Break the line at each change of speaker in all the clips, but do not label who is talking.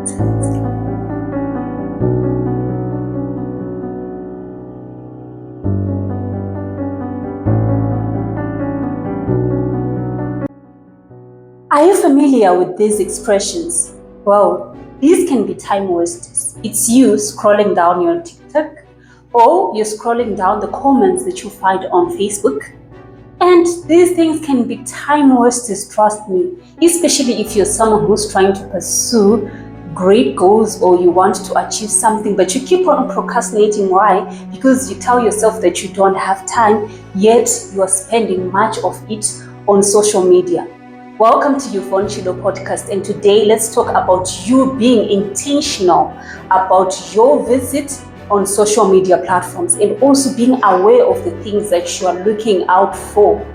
Are you familiar with these expressions? Well, these can be time wasters. It's you scrolling down your TikTok, or you're scrolling down the comments that you find on Facebook. And these things can be time wasters, trust me, especially if you're someone who's trying to pursue great goals or you want to achieve something, but you keep on procrastinating. Why? Because you tell yourself that you don't have time, yet you are spending much of it on social media. Welcome to your Chido podcast, and today let's talk about you being intentional about your visit on social media platforms and also being aware of the things that you are looking out for.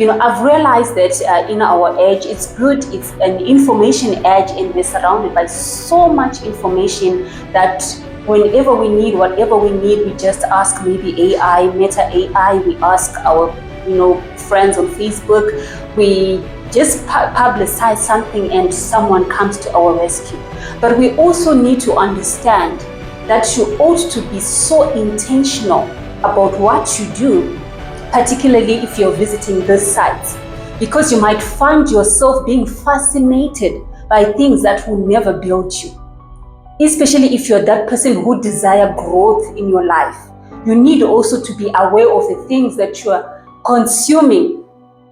I've realized that in our age, it's an information age, and we're surrounded by so much information that whenever we need, whatever we need, we just ask maybe AI, Meta AI, we ask our friends on Facebook, we just publicize something and someone comes to our rescue. But we also need to understand that you ought to be so intentional about what you do, particularly if you're visiting these sites, because you might find yourself being fascinated by things that will never build you. Especially if you're that person who desires growth in your life, you need also to be aware of the things that you are consuming,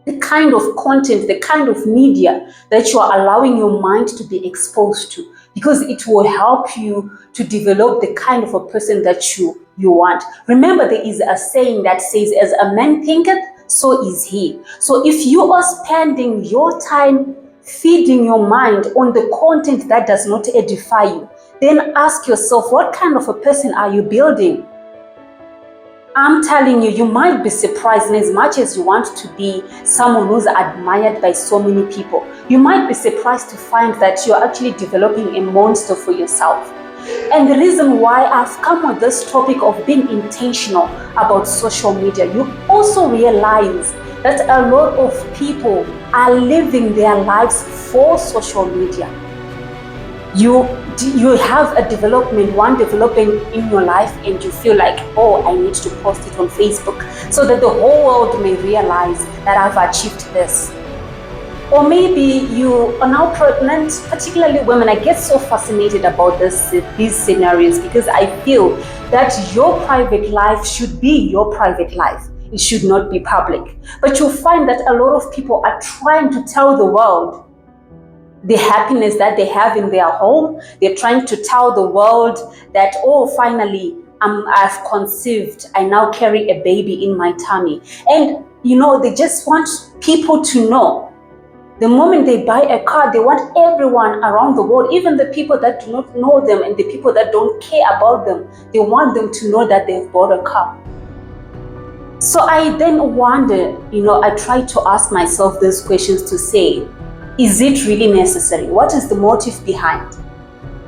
the kind of content, the kind of media that you are allowing your mind to be exposed to, because it will help you to develop the kind of a person that you want. Remember, there is a saying that says, as a man thinketh, so is he. So if you are spending your time feeding your mind on the content that does not edify you, then ask yourself, what kind of a person are you building? I'm telling you, you might be surprised. And as much as you want to be someone who's admired by so many people, you might be surprised to find that you're actually developing a monster for yourself. And the reason why I've come with this topic of being intentional about social media, you also realize that a lot of people are living their lives for social media. You have one development in your life, and you feel like, oh, I need to post it on Facebook so that the whole world may realize that I've achieved this. Or maybe you are now pregnant, particularly women. I get so fascinated about these scenarios, because I feel that your private life should be your private life. It should not be public. But you'll find that a lot of people are trying to tell the world the happiness that they have in their home. They're trying to tell the world that, oh, finally, I've conceived. I now carry a baby in my tummy. And, they just want people to know. The moment they buy a car, they want everyone around the world, even the people that do not know them and the people that don't care about them, they want them to know that they've bought a car. So I then wonder, I try to ask myself these questions to say, is it really necessary? What is the motive behind?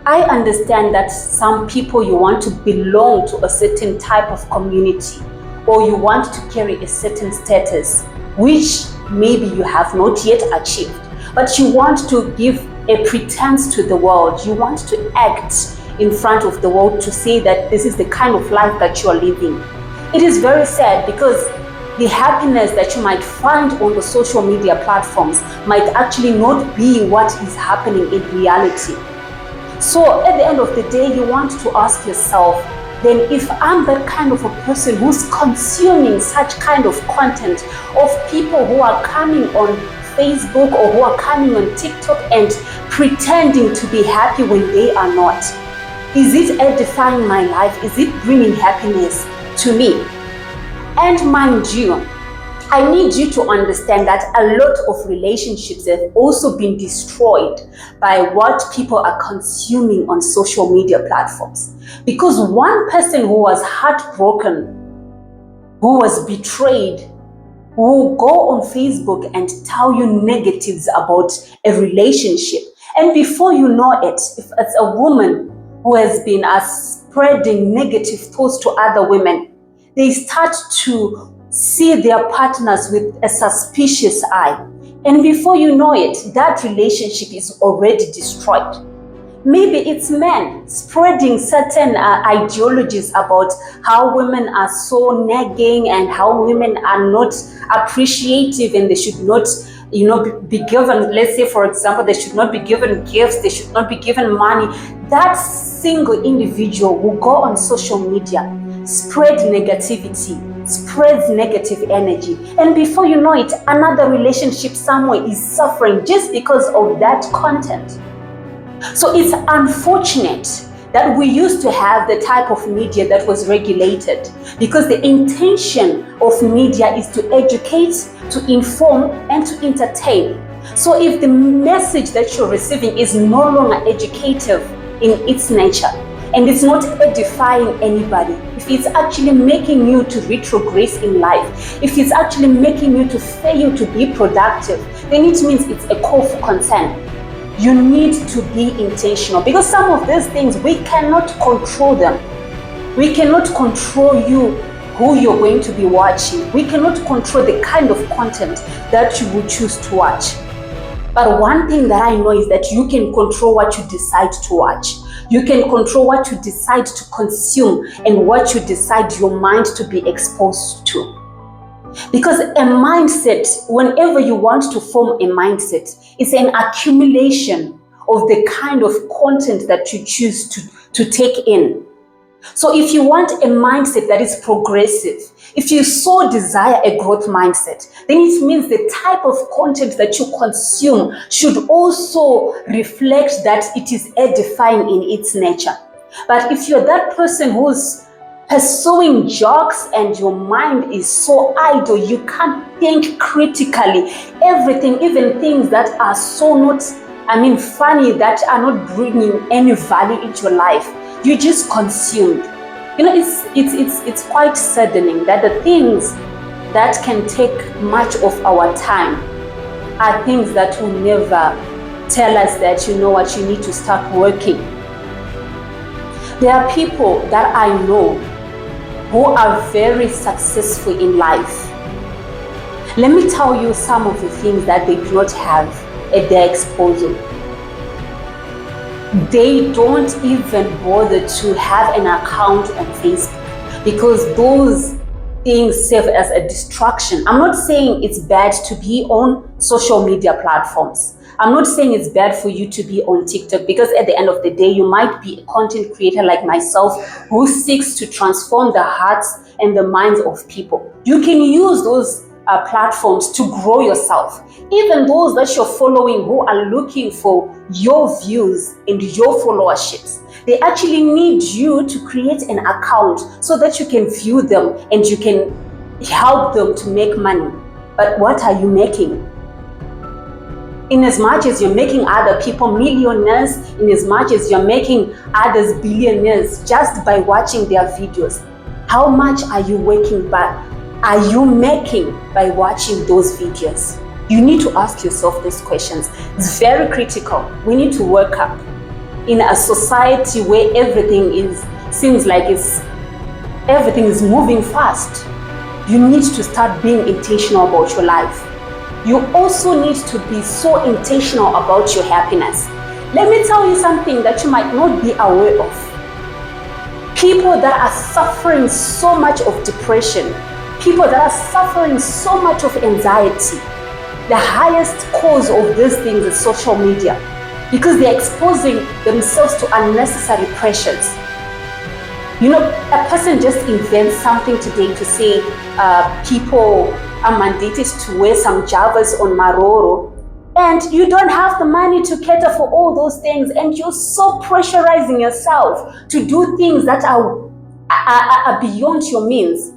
I understand that some people, you want to belong to a certain type of community, or you want to carry a certain status, which maybe you have not yet achieved, but you want to give a pretense to the world. You want to act in front of the world to say that this is the kind of life that you are living. It is very sad, because the happiness that you might find on the social media platforms might actually not be what is happening in reality. So at the end of the day, you want to ask yourself, then if I'm that kind of a person who's consuming such kind of content of people who are coming on Facebook or who are coming on TikTok and pretending to be happy when they are not, is it edifying my life? Is it bringing happiness to me? And mind you, I need you to understand that a lot of relationships have also been destroyed by what people are consuming on social media platforms. Because one person who was heartbroken, who was betrayed, will go on Facebook and tell you negatives about a relationship. And before you know it, if it's a woman who has been spreading negative thoughts to other women, they start to see their partners with a suspicious eye. And before you know it, that relationship is already destroyed. Maybe it's men spreading certain ideologies about how women are so nagging and how women are not appreciative and they should not, be given, let's say, for example, they should not be given gifts, they should not be given money. That single individual will go on social media, spread negativity, spreads negative energy, and before you know it, another relationship somewhere is suffering just because of that content. So it's unfortunate that we used to have the type of media that was regulated, because the intention of media is to educate, to inform, and to entertain. So if the message that you're receiving is no longer educative in its nature, and it's not edifying anybody, if it's actually making you to retrogress in life, if it's actually making you to fail to be productive, then it means it's a call for concern. You need to be intentional, because some of these things, we cannot control them. We cannot control you, who you're going to be watching. We cannot control the kind of content that you will choose to watch. But one thing that I know is that you can control what you decide to watch. You can control what you decide to consume and what you decide your mind to be exposed to. Because a mindset, whenever you want to form a mindset, it's an accumulation of the kind of content that you choose to take in. So if you want a mindset that is progressive, if you so desire a growth mindset, then it means the type of content that you consume should also reflect that it is edifying in its nature. But if you're that person who's pursuing jokes and your mind is so idle, you can't think critically, everything, even things that are so not, funny, that are not bringing any value into your life, you just consumed. It's quite saddening that the things that can take much of our time are things that will never tell us that, you know what, you need to start working. There are people that I know who are very successful in life. Let me tell you some of the things that they do not have at their disposal. They don't even bother to have an account on Facebook, because those things serve as a distraction. I'm not saying it's bad to be on social media platforms. I'm not saying it's bad for you to be on TikTok, because at the end of the day, you might be a content creator like myself who seeks to transform the hearts and the minds of people. You can use those platforms to grow yourself. Even those that you're following who are looking for your views and your followerships, they actually need you to create an account so that you can view them and you can help them to make money. But what are you making? In as much as you're making other people millionaires, in as much as you're making others billionaires just by watching their videos, how much are you making by watching those videos? You need to ask yourself these questions. It's very critical. We need to work up in a society where everything seems like everything is moving fast. You need to start being intentional about your life. You also need to be so intentional about your happiness. Let me tell you something that you might not be aware of. People that are suffering so much of depression, people that are suffering so much of anxiety, the highest cause of these things is social media, because they're exposing themselves to unnecessary pressures. A person just invents something today to say people are mandated to wear some Javas on Maroro, and you don't have the money to cater for all those things, and you're so pressurizing yourself to do things that are beyond your means.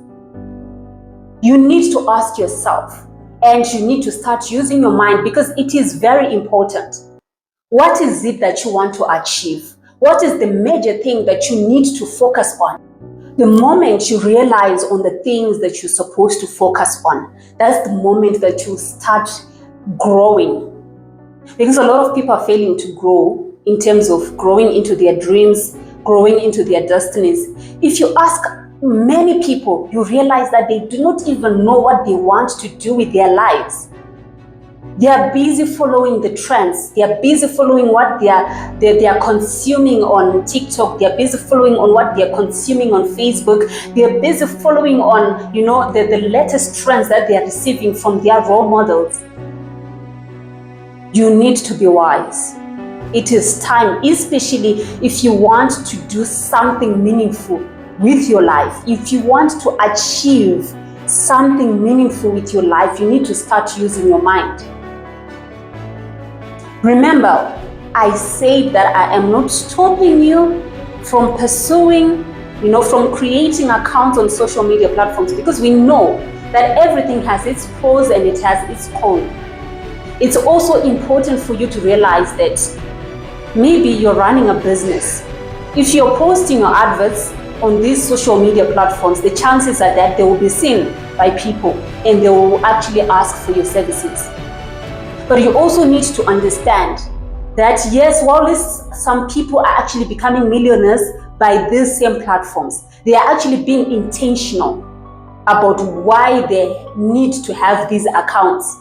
You need to ask yourself, and you need to start using your mind, because it is very important. What is it that you want to achieve? What is the major thing that you need to focus on? The moment you realize on the things that you're supposed to focus on, that's the moment that you start growing. Because a lot of people are failing to grow in terms of growing into their dreams, growing into their destinies. If you ask many people, you realize that they do not even know what they want to do with their lives. They are busy following the trends. They are busy following what they are consuming on TikTok. They are busy following on what they are consuming on Facebook. They are busy following on, the latest trends that they are receiving from their role models. You need to be wise. It is time, especially if you want to do something meaningful with your life. If you want to achieve something meaningful with your life, you need to start using your mind. Remember, I said that I am not stopping you from pursuing, from creating accounts on social media platforms, because we know that everything has its pros and it has its cons. It's also important for you to realize that maybe you're running a business. If you're posting your adverts on these social media platforms, the chances are that they will be seen by people and they will actually ask for your services. But you also need to understand that yes, while some people are actually becoming millionaires by these same platforms, they are actually being intentional about why they need to have these accounts.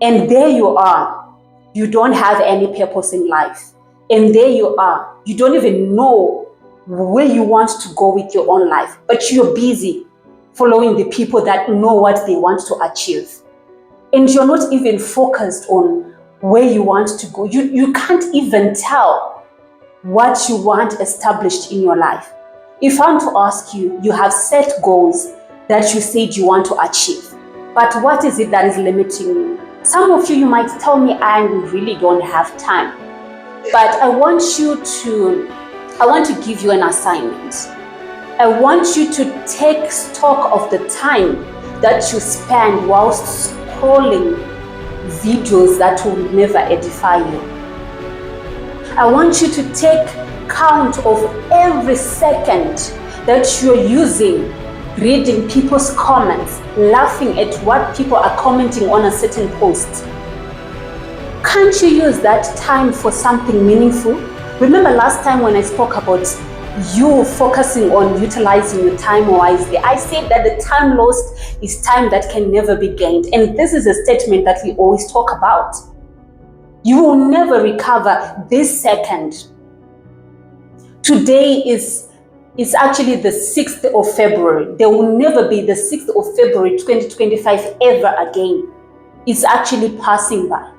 And there you are, you don't have any purpose in life. And there you are, you don't even know where you want to go with your own life, but you're busy following the people that know what they want to achieve. And you're not even focused on where you want to go. You can't even tell what you want established in your life. If I'm to ask you, you have set goals that you said you want to achieve, but what is it that is limiting you? Some of you might tell me, I really don't have time. But I want to give you an assignment. I want you to take stock of the time that you spend whilst scrolling videos that will never edify you. I want you to take count of every second that you're using reading people's comments, laughing at what people are commenting on a certain post. Can't you use that time for something meaningful? Remember last time when I spoke about you focusing on utilizing your time wisely, I said that the time lost is time that can never be gained. And this is a statement that we always talk about. You will never recover this second. Today is actually the 6th of February. There will never be the 6th of February 2025 ever again. It's actually passing by.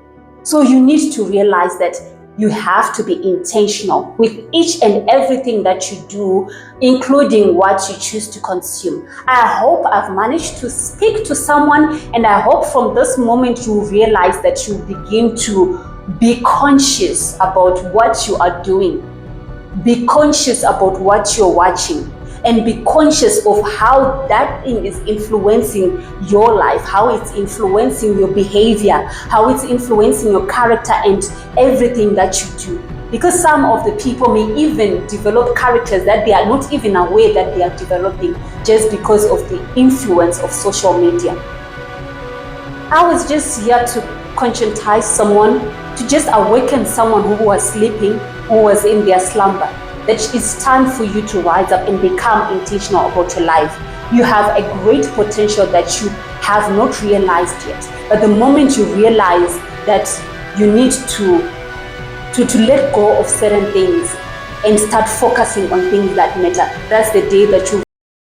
So you need to realize that you have to be intentional with each and everything that you do, including what you choose to consume. I hope I've managed to speak to someone, and I hope from this moment you realize that you begin to be conscious about what you are doing. Be conscious about what you're watching, and be conscious of how that thing is influencing your life, how it's influencing your behavior, how it's influencing your character and everything that you do. Because some of the people may even develop characters that they are not even aware that they are developing, just because of the influence of social media. I was just here to conscientize someone, to just awaken someone who was sleeping, who was in their slumber, that it's time for you to rise up and become intentional about your life. You have a great potential that you have not realized yet. But the moment you realize that you need to let go of certain things and start focusing on things that matter, that's the day that you